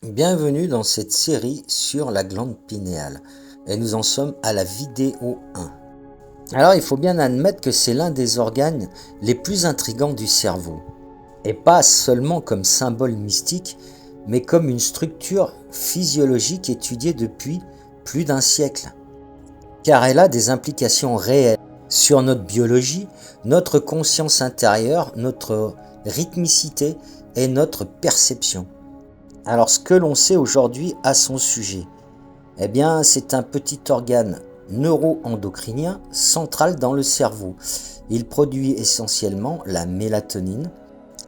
Bienvenue dans cette série sur la glande pinéale et nous en sommes à la vidéo 1. Alors il faut bien admettre que c'est l'un des organes les plus intrigants du cerveau et pas seulement comme symbole mystique mais comme une structure physiologique étudiée depuis plus d'un siècle car elle a des implications réelles sur notre biologie, notre conscience intérieure, notre rythmicité et notre perception. Alors ce que l'on sait aujourd'hui à son sujet, eh bien c'est un petit organe neuro-endocrinien central dans le cerveau. Il produit essentiellement la mélatonine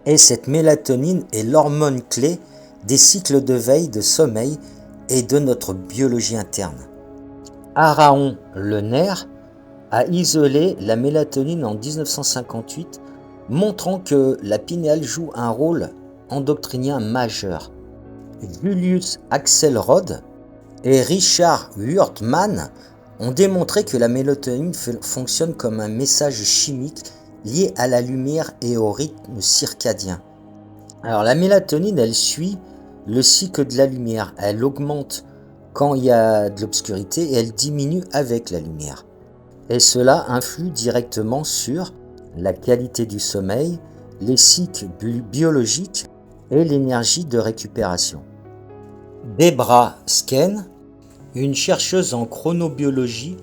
et cette mélatonine est l'hormone clé des cycles de veille, de sommeil et de notre biologie interne. Araon Lenner a isolé la mélatonine en 1958, montrant que la pinéale joue un rôle endocrinien majeur. Julius Axelrod et Richard Wurtman ont démontré que la mélatonine fonctionne comme un message chimique lié à la lumière et au rythme circadien. Alors la mélatonine, elle suit le cycle de la lumière. Elle augmente quand il y a de l'obscurité et elle diminue avec la lumière. Et cela influe directement sur la qualité du sommeil, les cycles biologiques et l'énergie de récupération. Debra Skene, une chercheuse en chronobiologie,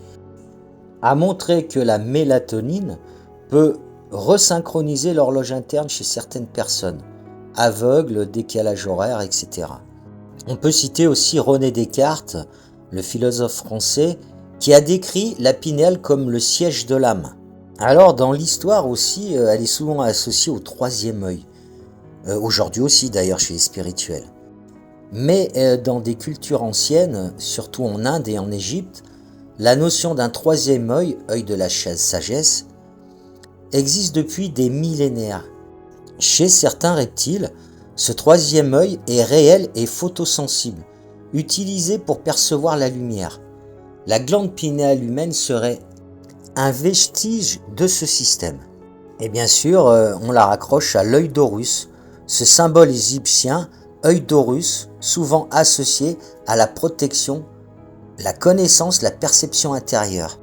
a montré que la mélatonine peut resynchroniser l'horloge interne chez certaines personnes, aveugles, décalage horaire, etc. On peut citer aussi René Descartes, le philosophe français, qui a décrit la pinéale comme le siège de l'âme. Alors dans l'histoire aussi, elle est souvent associée au troisième œil. Aujourd'hui aussi d'ailleurs chez les spirituels. Mais dans des cultures anciennes, surtout en Inde et en Égypte, la notion d'un troisième œil, œil de la sagesse, existe depuis des millénaires. Chez certains reptiles, ce troisième œil est réel et photosensible, utilisé pour percevoir la lumière. La glande pinéale humaine serait un vestige de ce système. Et bien sûr, on la raccroche à l'œil d'Horus, ce symbole égyptien, œil d'Horus, souvent associé à la protection, la connaissance, la perception intérieure.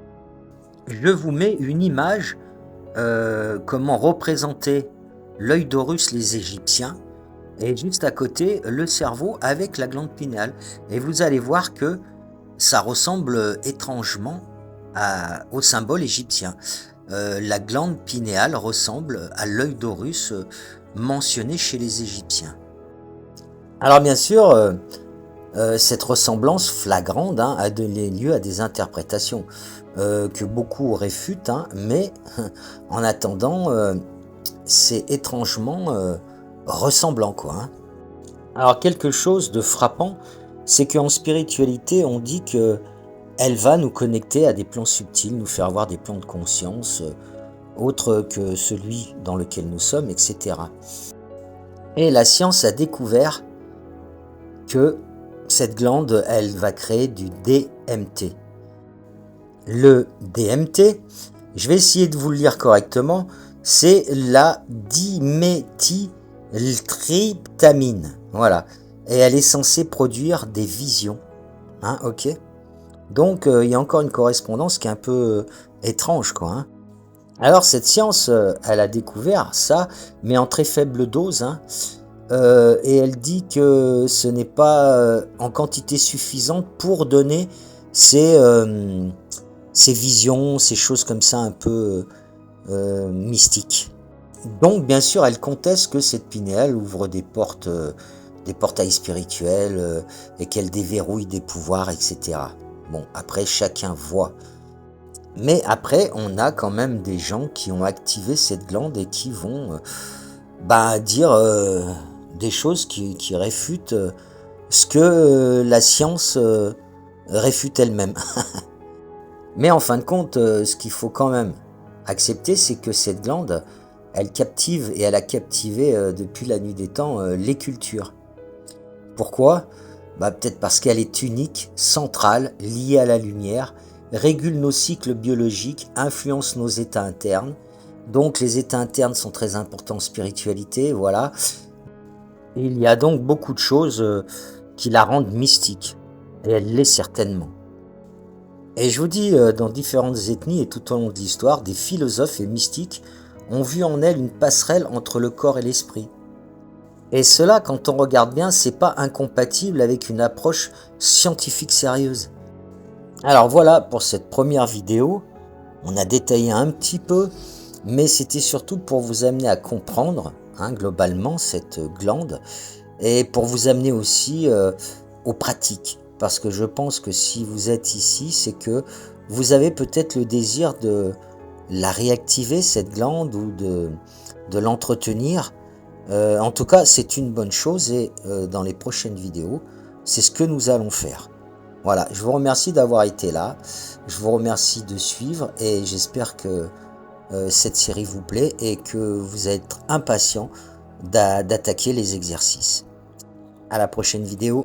Je vous mets une image, comment représenter l'œil d'Horus les Égyptiens, et juste à côté le cerveau avec la glande pinéale. Et vous allez voir que ça ressemble étrangement au symbole égyptien. La glande pinéale ressemble à l'œil d'Horus mentionné chez les Égyptiens. Alors bien sûr, cette ressemblance flagrante a donné lieu à des interprétations que beaucoup réfutent, mais en attendant, c'est étrangement ressemblant, quoi. Alors quelque chose de frappant, c'est qu'en spiritualité, on dit que elle va nous connecter à des plans subtils, nous faire avoir des plans de conscience autres que celui dans lequel nous sommes, etc. Et la science a découvert que cette glande, elle va créer du DMT. Le DMT, je vais essayer de vous le lire correctement, c'est la diméthyltryptamine. Voilà. Et elle est censée produire des visions. Ok. Donc, il y a encore une correspondance qui est un peu étrange, quoi. Alors, cette science, elle a découvert ça, mais en très faible dose, et elle dit que ce n'est pas en quantité suffisante pour donner ces visions, ces choses comme ça un peu mystiques. Donc, bien sûr, elle conteste que cette pinéale ouvre des portails spirituels et qu'elle déverrouille des pouvoirs, etc. Bon, après, chacun voit. Mais après, on a quand même des gens qui ont activé cette glande et qui vont dire des choses qui réfutent ce que la science réfute elle-même. Mais en fin de compte, ce qu'il faut quand même accepter, c'est que cette glande, elle captive et elle a captivé depuis la nuit des temps les cultures. Pourquoi ? Peut-être parce qu'elle est unique, centrale, liée à la lumière, régule nos cycles biologiques, influence nos états internes. Donc les états internes sont très importants en spiritualité, voilà. Il y a donc beaucoup de choses qui la rendent mystique. Et elle l'est certainement. Et je vous dis, dans différentes ethnies et tout au long de l'histoire, des philosophes et mystiques ont vu en elle une passerelle entre le corps et l'esprit. Et cela, quand on regarde bien, c'est pas incompatible avec une approche scientifique sérieuse. Alors voilà pour cette première vidéo. On a détaillé un petit peu, mais c'était surtout pour vous amener à comprendre, globalement, cette glande, et pour vous amener aussi aux pratiques. Parce que je pense que si vous êtes ici, c'est que vous avez peut-être le désir de la réactiver, cette glande, ou de l'entretenir. En tout cas, c'est une bonne chose, et dans les prochaines vidéos, c'est ce que nous allons faire. Voilà, je vous remercie d'avoir été là, je vous remercie de suivre, et j'espère que cette série vous plaît et que vous êtes impatient d'attaquer les exercices. À la prochaine vidéo.